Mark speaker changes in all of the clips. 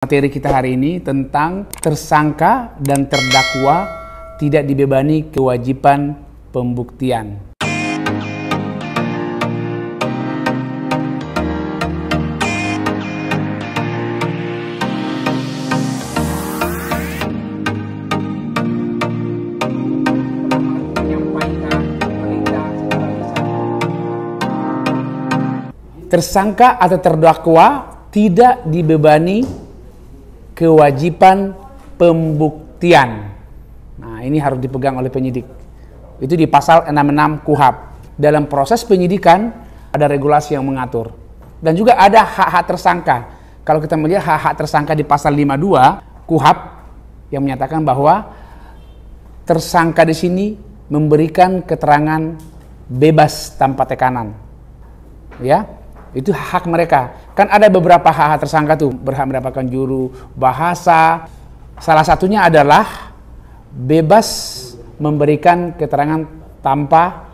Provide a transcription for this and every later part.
Speaker 1: Materi kita hari ini tentang tersangka dan terdakwa tidak dibebani kewajiban pembuktian. Tersangka atau terdakwa tidak dibebani kewajiban pembuktian. Nah, ini harus dipegang oleh penyidik. Itu di pasal 66 KUHP. Dalam proses penyidikan ada regulasi yang mengatur. Dan juga ada hak-hak tersangka. Kalau kita melihat hak-hak tersangka di pasal 52 KUHP yang menyatakan bahwa tersangka di sini memberikan keterangan bebas tanpa tekanan. Ya, itu hak mereka. Kan ada beberapa hak tersangka tuh, berhak mendapatkan juru bahasa. Salah satunya adalah bebas memberikan keterangan tanpa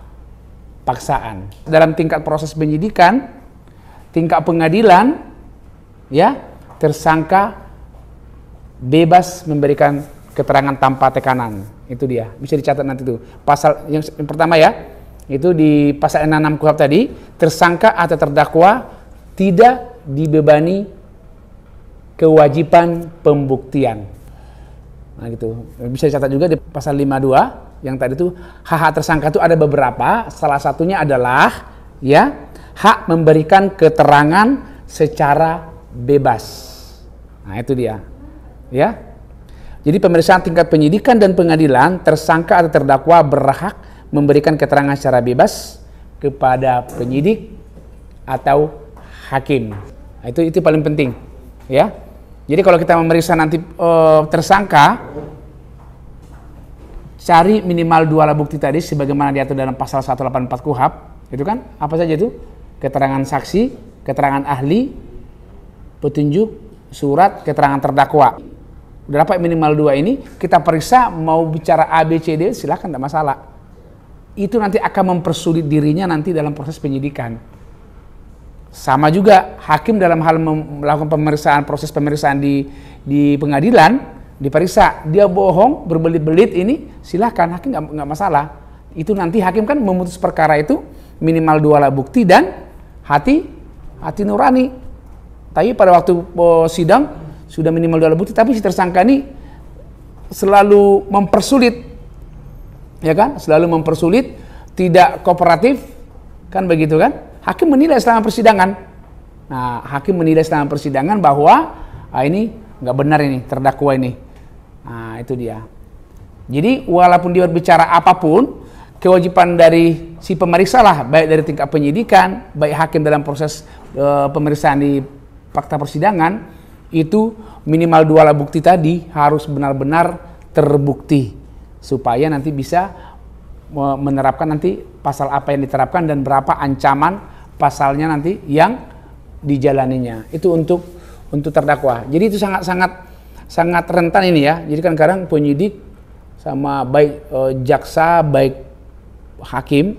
Speaker 1: paksaan. Dalam tingkat proses penyidikan, tingkat pengadilan, ya, tersangka bebas memberikan keterangan tanpa tekanan. Itu dia. Bisa dicatat nanti tuh. Pasal yang pertama ya, itu di pasal 66 KUHP tadi, tersangka atau terdakwa tidak dibebani kewajiban pembuktian. Nah gitu. Bisa dicatat juga di pasal 52 yang tadi itu hak tersangka itu ada beberapa. Salah satunya adalah ya hak memberikan keterangan secara bebas. Nah itu dia. Ya. Jadi pemeriksaan tingkat penyidikan dan pengadilan, tersangka atau terdakwa berhak memberikan keterangan secara bebas kepada penyidik atau hakim. Nah, itu paling penting, ya. Jadi kalau kita memeriksa nanti tersangka, cari minimal 2 alat bukti tadi sebagaimana diatur dalam pasal 184 KUHP. Itu kan apa saja itu? Keterangan saksi, keterangan ahli, petunjuk, surat, keterangan terdakwa. Udah dapat minimal 2 ini, kita periksa mau bicara A, B, C, D, silahkan, tidak masalah. Itu nanti akan mempersulit dirinya nanti dalam proses penyidikan. Sama juga hakim dalam hal melakukan pemeriksaan, proses pemeriksaan di pengadilan, diperiksa, dia bohong, berbelit-belit ini, silahkan, hakim nggak masalah. Itu nanti hakim kan memutus perkara itu minimal 2 alat bukti dan hati nurani. Tapi pada waktu sidang sudah minimal 2 alat bukti, tapi si tersangka ini selalu mempersulit, ya kan? Selalu mempersulit, tidak kooperatif, kan begitu kan? Hakim menilai selama persidangan. Nah, hakim menilai selama persidangan bahwa ini nggak benar ini, terdakwa ini. Nah, itu dia. Jadi, walaupun dia berbicara apapun, kewajiban dari si pemeriksa lah, baik dari tingkat penyidikan, baik hakim dalam proses pemeriksaan di fakta persidangan, itu minimal 2 alat bukti tadi harus benar-benar terbukti. Supaya nanti bisa menerapkan nanti pasal apa yang diterapkan dan berapa ancaman pasalnya nanti yang dijalaninya. Itu untuk terdakwa. Jadi itu sangat rentan ini ya. Jadi kan kadang penyidik sama baik jaksa, baik hakim,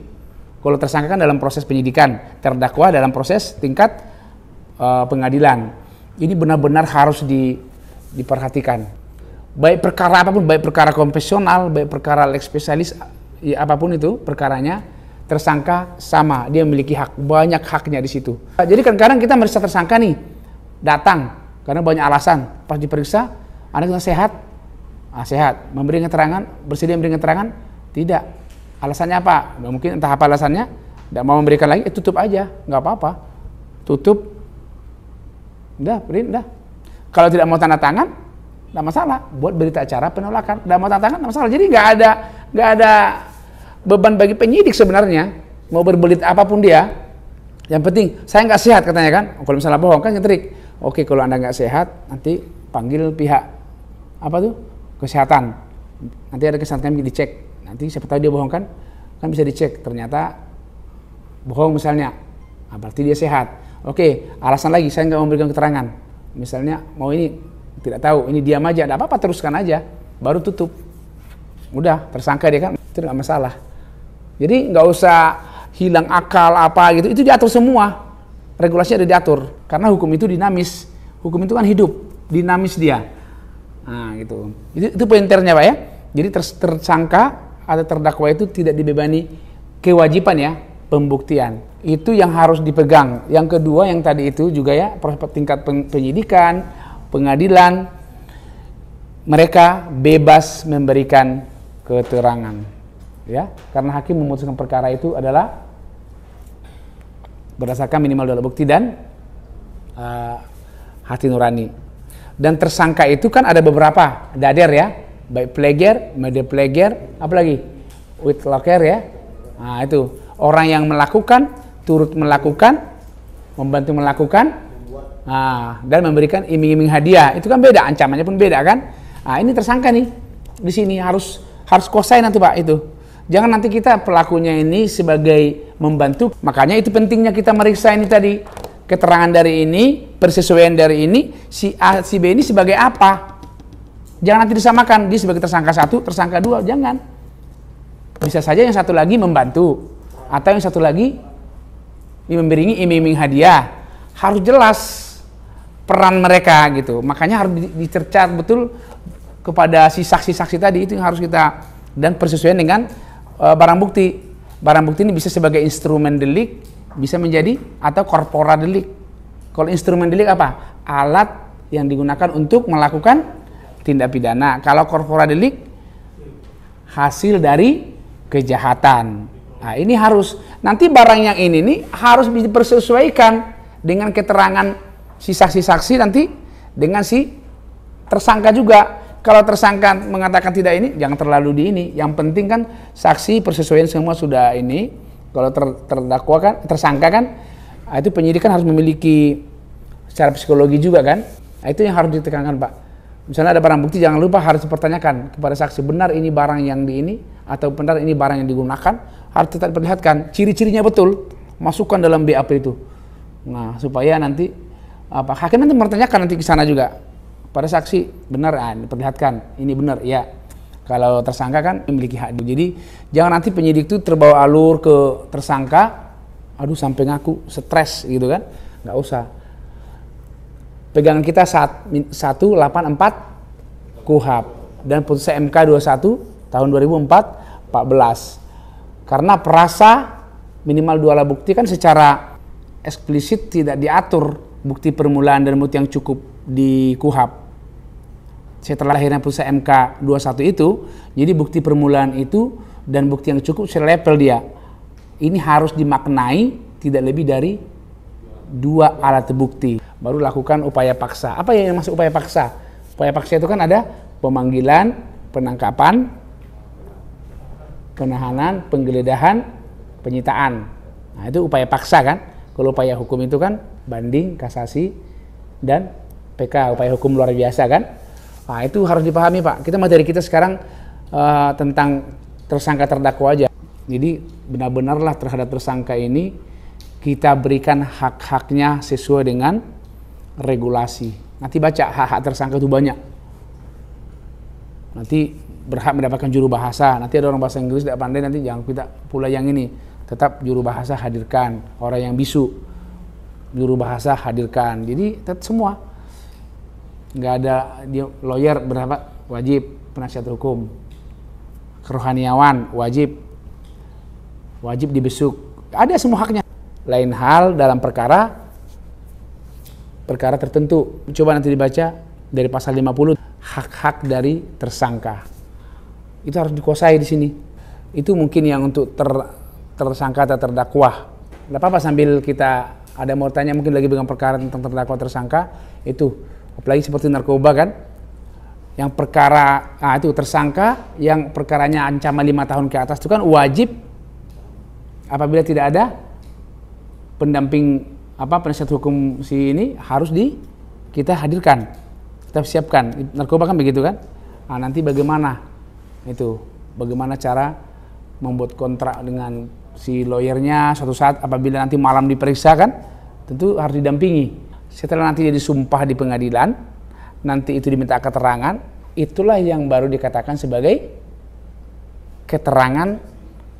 Speaker 1: kalau tersangka kan dalam proses penyidikan, terdakwa dalam proses tingkat pengadilan. Ini benar-benar harus diperhatikan. Baik perkara apapun, baik perkara konvensional, baik perkara lex spesialis, ya apapun itu perkaranya, tersangka sama, dia memiliki hak, banyak haknya di situ. Jadi kadang-kadang kita meriksa tersangka nih, datang karena banyak alasan, pas diperiksa, Anda sehat, sehat, memberi keterangan, bersedia memberi keterangan, tidak. Alasannya apa? Mungkin entah apa alasannya, tidak mau memberikan lagi, tutup aja, nggak apa-apa, tutup, udah. Kalau tidak mau tanda tangan, tidak masalah, buat berita acara penolakan, tidak mau tanda tangan, tidak masalah. Jadi nggak ada beban bagi penyidik sebenarnya, mau berbelit apapun dia, yang penting saya nggak sehat katanya kan. Kalau misalnya bohong kan nyetrik. Oke, kalau Anda nggak sehat, nanti panggil pihak apa tuh kesehatan. Nanti ada kesehatan kami dicek. Nanti siapa tahu dia bohong kan bisa dicek. Ternyata bohong misalnya, nah, berarti dia sehat. Oke, alasan lagi saya nggak memberikan keterangan. Misalnya mau ini tidak tahu, ini diam aja, ada apa-apa teruskan aja, baru tutup. Udah tersangka dia kan, itu nggak masalah. Jadi nggak usah hilang akal apa gitu, itu diatur semua. Regulasinya ada diatur. Karena hukum itu dinamis. Hukum itu kan hidup. dinamis dia. Nah, gitu. Itu pointernya, Pak ya. Jadi tersangka atau terdakwa itu tidak dibebani kewajiban ya, pembuktian. Itu yang harus dipegang. Yang kedua yang tadi itu juga ya, proses tingkat penyidikan, pengadilan, mereka bebas memberikan keterangan. Ya, karena hakim memutuskan perkara itu adalah berdasarkan minimal 2 alat bukti dan hati nurani. Dan tersangka itu kan ada beberapa, dader ya, baik plagiar, mede plagiar, apalagi witlocker ya. Nah, itu orang yang melakukan, turut melakukan, membantu melakukan, dan memberikan iming-iming hadiah. Itu kan beda, ancamannya pun beda kan. Nah, ini tersangka nih. Di sini harus kuasai nanti Pak itu. Jangan nanti kita pelakunya ini sebagai membantu. Makanya itu pentingnya kita meriksa ini tadi. Keterangan dari ini, persesuaian dari ini, si A, si B ini sebagai apa? Jangan nanti disamakan, dia sebagai tersangka 1, tersangka 2, jangan. Bisa saja yang satu lagi membantu, atau yang satu lagi memberi iming-iming hadiah. Harus jelas peran mereka gitu. Makanya harus dicerca betul kepada si saksi-saksi tadi, itu yang harus kita, dan persesuaian dengan barang bukti. Barang bukti ini bisa sebagai instrumen delik, bisa menjadi atau korpora delik. Kalau instrumen delik apa? Alat yang digunakan untuk melakukan tindak pidana. Kalau korpora delik hasil dari kejahatan. Nah, ini harus nanti barang yang ini nih harus dipersesuaikan dengan keterangan si saksi-saksi nanti dengan si tersangka juga. Kalau tersangka mengatakan tidak ini, jangan terlalu di ini. Yang penting kan saksi persesuaian semua sudah ini. Kalau terdakwa kan, tersangka kan, itu penyidik kan harus memiliki secara psikologi juga kan. Nah, itu yang harus ditekankan Pak. Misalnya ada barang bukti, jangan lupa harus dipertanyakan kepada saksi, benar ini barang yang di ini, atau benar ini barang yang digunakan, harus tetap diperlihatkan. Ciri-cirinya betul, masukkan dalam BAP itu. Nah, supaya nanti, hakim nanti bertanyakan nanti ke sana juga. Pada saksi, benar, diperlihatkan, ini benar, ya. Kalau tersangka kan memiliki hak. Jadi jangan nanti penyidik itu terbawa alur ke tersangka, aduh sampai ngaku stres gitu kan, nggak usah. Pegangan kita 184 KUHP dan putusan MK 21 tahun 2014. Karena perasa minimal 2 alat bukti kan secara eksplisit tidak diatur bukti permulaan dan bukti yang cukup di KUHP. Setelah lahirnya putusan MK 21 itu, jadi bukti permulaan itu dan bukti yang cukup selevel dia. Ini harus dimaknai tidak lebih dari 2 alat bukti. Baru lakukan upaya paksa. Apa yang masuk upaya paksa? Upaya paksa itu kan ada pemanggilan, penangkapan, penahanan, penggeledahan, penyitaan. Nah, itu upaya paksa kan. Kalau upaya hukum itu kan banding, kasasi, dan PK, upaya hukum luar biasa kan. Nah, itu harus dipahami Pak. Kita materi kita sekarang tentang tersangka terdakwa aja. Jadi benar-benarlah terhadap tersangka ini kita berikan hak-haknya sesuai dengan regulasi. Nanti baca hak-hak tersangka itu banyak. Nanti berhak mendapatkan juru bahasa. Nanti ada orang bahasa Inggris tidak pandai, nanti jangan kita pula yang ini. Tetap juru bahasa hadirkan. Orang yang bisu, juru bahasa hadirkan. Jadi tetap semua. Nggak ada dia lawyer berapa wajib, penasihat hukum, kerohaniawan wajib dibesuk, ada semua haknya. Lain hal dalam perkara tertentu, coba nanti dibaca dari pasal 50 hak-hak dari tersangka itu harus dikuasai di sini. Itu mungkin yang untuk tersangka atau terdakwa. Tidak apa-apa sambil kita ada mau tanya mungkin lagi dengan perkara tentang terdakwa tersangka itu. Apalagi seperti narkoba kan, yang perkara itu tersangka yang perkaranya ancaman 5 tahun ke atas itu kan wajib apabila tidak ada pendamping penasihat hukum si ini harus kita hadirkan, kita siapkan. Narkoba kan begitu kan. Nah, nanti bagaimana cara membuat kontrak dengan si lawyernya suatu saat apabila nanti malam diperiksa kan, tentu harus didampingi. Setelah nanti dia disumpah di pengadilan, nanti itu diminta keterangan, itulah yang baru dikatakan sebagai keterangan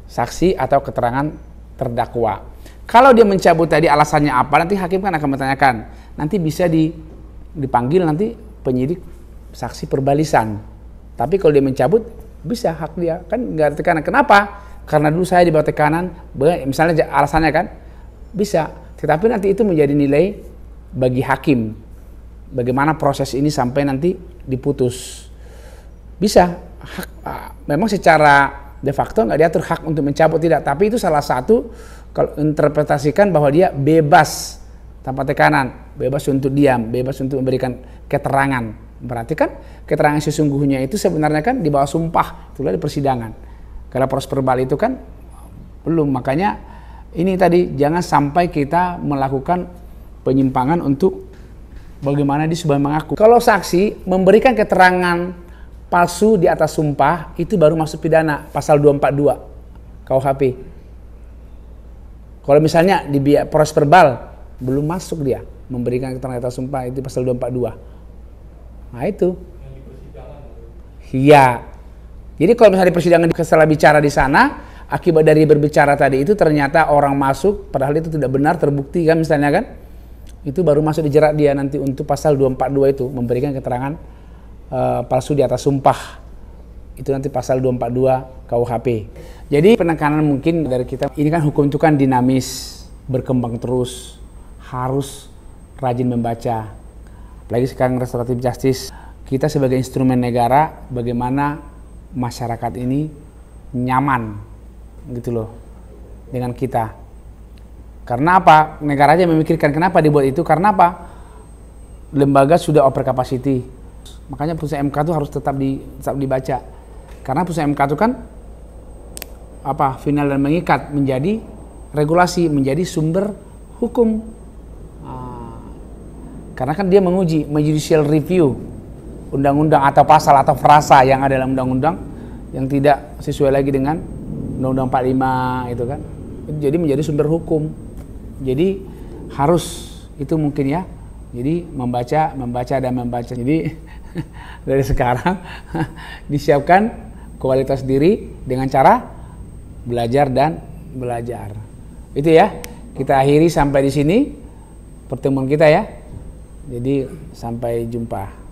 Speaker 1: saksi atau keterangan terdakwa. Kalau dia mencabut tadi alasannya apa, nanti hakim kan akan bertanyakan. Nanti bisa dipanggil nanti penyidik saksi perbalisan. Tapi kalau dia mencabut, bisa hak dia. Kan nggak ada tekanan. Kenapa? Karena dulu saya di bawah tekanan, misalnya alasannya kan, bisa. Tetapi nanti itu menjadi nilai bagi hakim. Bagaimana proses ini sampai nanti diputus. Bisa. Memang secara de facto nggak diatur hak untuk mencabut, tidak. Tapi itu salah satu, kalau interpretasikan bahwa dia bebas tanpa tekanan, bebas untuk diam, bebas untuk memberikan keterangan. Berarti kan keterangan sesungguhnya itu sebenarnya kan di bawah sumpah, itulah di persidangan. Kalau proses verbal itu kan belum, makanya ini tadi jangan sampai kita melakukan penyimpangan untuk bagaimana dia sudah mengaku. Kalau saksi memberikan keterangan palsu di atas sumpah, itu baru masuk pidana, pasal 242 KUHP. Kalau misalnya di proses verbal belum masuk dia memberikan keterangan di atas sumpah, itu pasal 242. Nah itu. Iya. Jadi kalau misalnya di persidangan setelah bicara di sana, akibat dari berbicara tadi itu ternyata orang masuk, padahal itu tidak benar, terbukti kan misalnya kan, itu baru masuk dijerat dia nanti untuk pasal 242 itu, memberikan keterangan palsu di atas sumpah. Itu nanti pasal 242 KUHP. Jadi penekanan mungkin dari kita, ini kan hukum itu kan dinamis, berkembang terus, harus rajin membaca. Apalagi sekarang restoratif justice, kita sebagai instrumen negara, bagaimana masyarakat ini nyaman gitu loh dengan kita. Karena apa? Negara aja memikirkan kenapa dibuat itu, karena apa? Lembaga sudah over capacity. Makanya putusan MK itu harus tetap dibaca. Karena putusan MK itu kan apa? Final dan mengikat, menjadi regulasi, menjadi sumber hukum. Karena kan dia menguji, judicial review undang-undang atau pasal atau frasa yang ada dalam undang-undang yang tidak sesuai lagi dengan Undang-Undang 45 itu kan. Jadi menjadi sumber hukum. Jadi harus itu mungkin ya. Jadi membaca dan membaca. Jadi dari sekarang disiapkan kualitas diri dengan cara belajar dan belajar. Itu ya. Kita akhiri sampai di sini pertemuan kita ya. Jadi sampai jumpa.